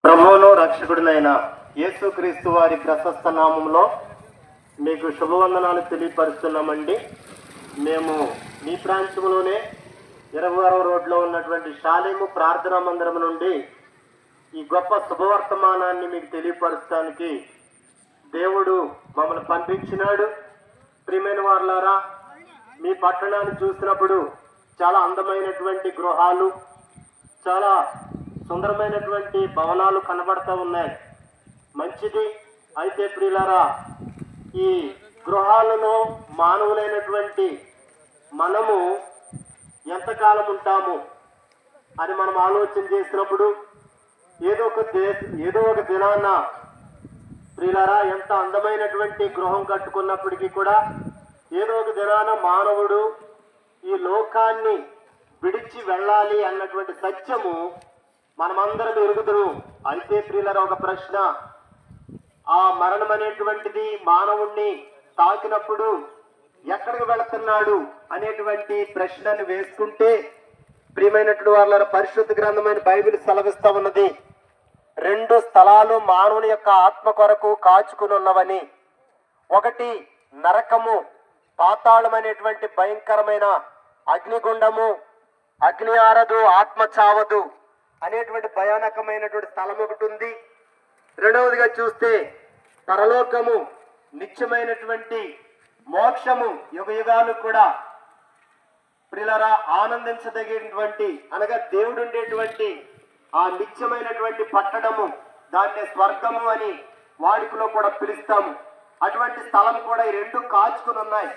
ప్రభువును రక్షకుడినైన యేసుక్రీస్తు వారి ప్రశస్త నామంలో మీకు శుభవందనాలు తెలియపరుస్తున్నామండి. మేము మీ ప్రాంతంలోనే 26వ రోడ్లో ఉన్నటువంటి షాలేము ప్రార్థనా మందిరం నుండి ఈ గొప్ప శుభవర్తమానాన్ని మీకు తెలియపరచడానికి దేవుడు మమ్మల్ని పంపించినాడు. ప్రియమైన వారులారా, మీ పట్టణాన్ని చూసినప్పుడు చాలా అందమైనటువంటి గృహాలు, చాలా సుందరమైనటువంటి భవనాలు కనబడతా ఉన్నాయి. మంచిది. అయితే ప్రియులారా, ఈ గృహాలలో మానవులైనటువంటి మనము ఎంతకాలం ఉంటాము అని మనం ఆలోచన చేసినప్పుడు ఏదో ఒక దినాన ప్రియులారా, ఎంత అందమైనటువంటి గృహం కట్టుకున్నప్పటికీ కూడా ఏదో ఒక దినాన మానవుడు ఈ లోకాన్ని విడిచి వెళ్ళాలి అన్నటువంటి సత్యము మనమందరం ఎరుగుదురు. అయితే ప్రియులారా, ఒక ప్రశ్న, ఆ మరణం అనేటువంటిది మానవుణ్ణి తాకినప్పుడు ఎక్కడికి వెళుతున్నాడు అనేటువంటి ప్రశ్నను వేసుకుంటే, ప్రియమైనటువంటి వాళ్ళ పరిశుద్ధ గ్రంథమైన బైబిల్ సెలవిస్తా ఉన్నది, 2 స్థలాలు మానవుని యొక్క ఆత్మ కొరకు కాచుకుని ఉన్నవని. ఒకటి నరకము, పాతాళం అనేటువంటి భయంకరమైన అగ్నిగుండము, అగ్ని ఆరదు, ఆత్మ చావదు అనేటువంటి భయానకమైనటువంటి స్థలం ఒకటి ఉంది. రెండవదిగా చూస్తే పరలోకము, నిత్యమైనటువంటి మోక్షము, యుగయుగాలు కూడా ప్రియులారా ఆనందించదగినటువంటి, అనగా దేవుడు ఉండేటువంటి ఆ నిత్యమైనటువంటి పట్టణము, దాన్నే స్వర్గము అని వాడుకలో కూడా పిలుస్తాము. అటువంటి స్థలం కూడా ఈ 2 కాచుకుని ఉన్నాయి.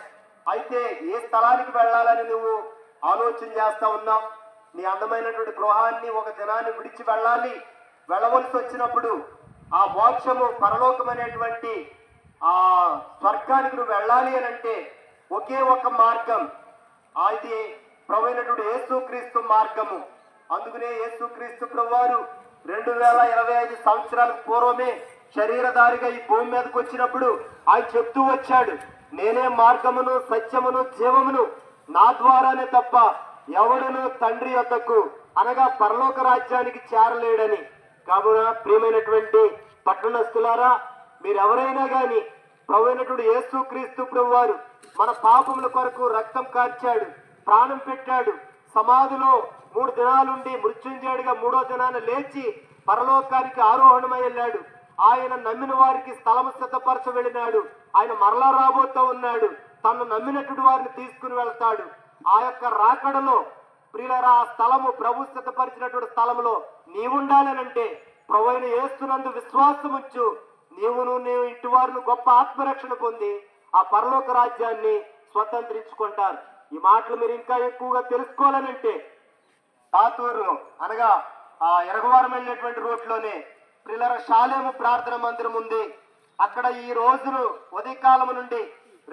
అయితే ఏ స్థలానికి వెళ్ళాలని నువ్వు ఆలోచన చేస్తా ఉన్నావు? నీ అందమైనటువంటి గృహాన్ని ఒక దినాన్ని విడిచి వెళ్ళవలసి వచ్చినప్పుడు ఆ మోక్షము, పరలోకం అనేటువంటి ఆ స్వర్గానికి నువ్వు వెళ్ళాలి అని అంటే ఒకే ఒక మార్గం, అది ప్రభువైనటువంటి యేసుక్రీస్తు మార్గము. అందుకనే యేసుక్రీస్తు ప్రభువారు 2025 సంవత్సరాలకు పూర్వమే శరీరధారిగా ఈ భూమి మీదకి వచ్చినప్పుడు ఆయన చెప్తూ వచ్చాడు, నేనే మార్గమును, సత్యమును, జీవమును, నా ద్వారానే తప్ప ఎవడును తండ్రి యొద్దకు, అనగా పరలోక రాజ్యానికి చేరలేడని. కావున ప్రియమైనటువంటి పట్టణస్థులారా, మీరెవరైనా కానీ ప్రభువైనటువంటి యేసుక్రీస్తు ప్రభువారు మన పాపముల కొరకు రక్తం కార్చాడు, ప్రాణం పెట్టాడు, సమాధిలో 3 దినాలుండి మృత్యుంజయుడిగా 3వ దినాన లేచి పరలోకానికి ఆరోహణమై వెళ్ళాడు. ఆయన నమ్మిన వారికి స్థలము సిద్ధపరచ వెళ్ళినాడు. ఆయన మరలా రాబోతూ ఉన్నాడు. తను నమ్మినటువంటి వారిని తీసుకుని వెళ్తాడు. ఆ యొక్క రాకడలో ప్రియులారా, ఆ స్థలము ప్రభు సిద్ధపరిచినటువంటి స్థలంలో నీవుండాలనంటే ప్రభువైన యేసునందు విశ్వాసం ఉంచు. నీవు ఇంటి వారిని గొప్ప ఆత్మరక్షణ పొంది ఆ పరలోక రాజ్యాన్ని స్వతంత్రించుకుంటారు. ఈ మాటలు మీరు ఇంకా ఎక్కువగా తెలుసుకోవాలనంటే తాతూరు, అనగా ఆ ఎరగవారం వెళ్ళేటువంటి రోడ్లోనే ప్రియులారా షాలేము ప్రార్థన మందిరం ఉంది. అక్కడ ఈ రోజును ఉదయకాలం నుండి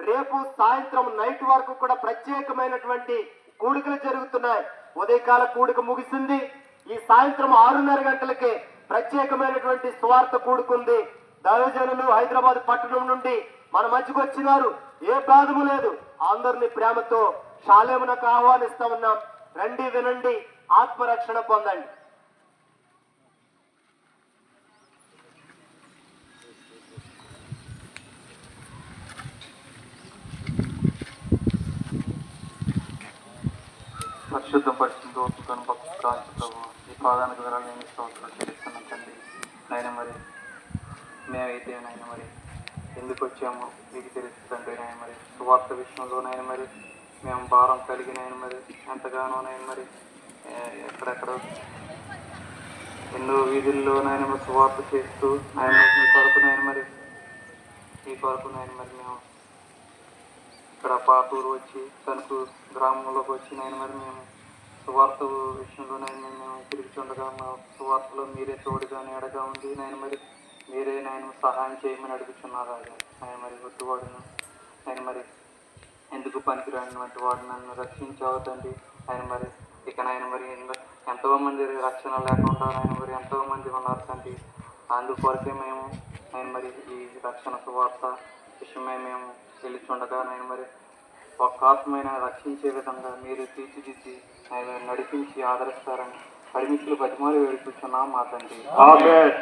రేపు సాయంత్రం నైట్ వరకు కూడా ప్రత్యేకమైనటువంటి కూడికలు జరుగుతున్నాయి. ఉదయకాల కూడిక ముగిసింది. ఈ సాయంత్రం 6:30 గంటలకే ప్రత్యేకమైనటువంటి సువార్త కూడుకుంది. దైవజనులు హైదరాబాద్ పట్టణం నుండి మన మధ్యకు వచ్చినారు. ఏ బాధము లేదు. అందరినీ ప్రేమతో షాలేమునకు ఆహ్వానిస్తా ఉన్నాం. రండి, వినండి, ఆత్మరక్షణ పొందండి. పరిశుద్ధం పరిశుద్ధ ఓపికను భక్తి కాంతి ప్రభు, ఈ పాదానికి వివరాలు నేను సంవత్సరాలు చెల్లిస్తున్నాం తండ్రి. నాయన మరి మేమైతే నాయన మరి ఎందుకు వచ్చామో మీకు తెలుస్తుందండి. నాయన మరి సువార్త విషయంలో నాయన మరి మేము భారం కలిగి నాయన మరి ఎంతగానో నాయన మరి ఎక్కడెక్కడ ఎన్నో వీధుల్లో నాయన మరి సువార్త చేస్తూ ఆయన మీ కొరకు నాయన మరి మేము ఇక్కడ పాతూరు వచ్చి తణుకు గ్రామంలోకి వచ్చి నాయన మరి మేము సువార్త విషయంలో మేము తిరుగుతుండగా మా సువార్తలో మీరే తోడుగా నీడగా ఉంది నాయన మరి మీరే నాయన సహాయం చేయమని అడుగుతున్నారు. ఆయన మరి వద్దువాడును ఆయన మరి ఎందుకు పనికిరానివంటి వాడు నన్ను రక్షించవద్దండి. ఆయన మరి ఇక నాయన మరి ఎంతోమంది రక్షణ లేకుండా ఆయన మరి ఎంతోమంది ఉన్నారు తండ్రి. అందుకొరకే మేము ఆయన మరి ఈ రక్షణ సువార్త విషయమై మేము వెళ్తుండగా నేను మరి ఒక ఆత్మైన రక్షించే విధంగా మీరు తీర్చిదిద్ది ఆయన నడిపించి ఆదరిస్తారని పరిమితులు బతిమాలి వేడుకుంటున్నాం మా తండ్రి. ఆమేన్.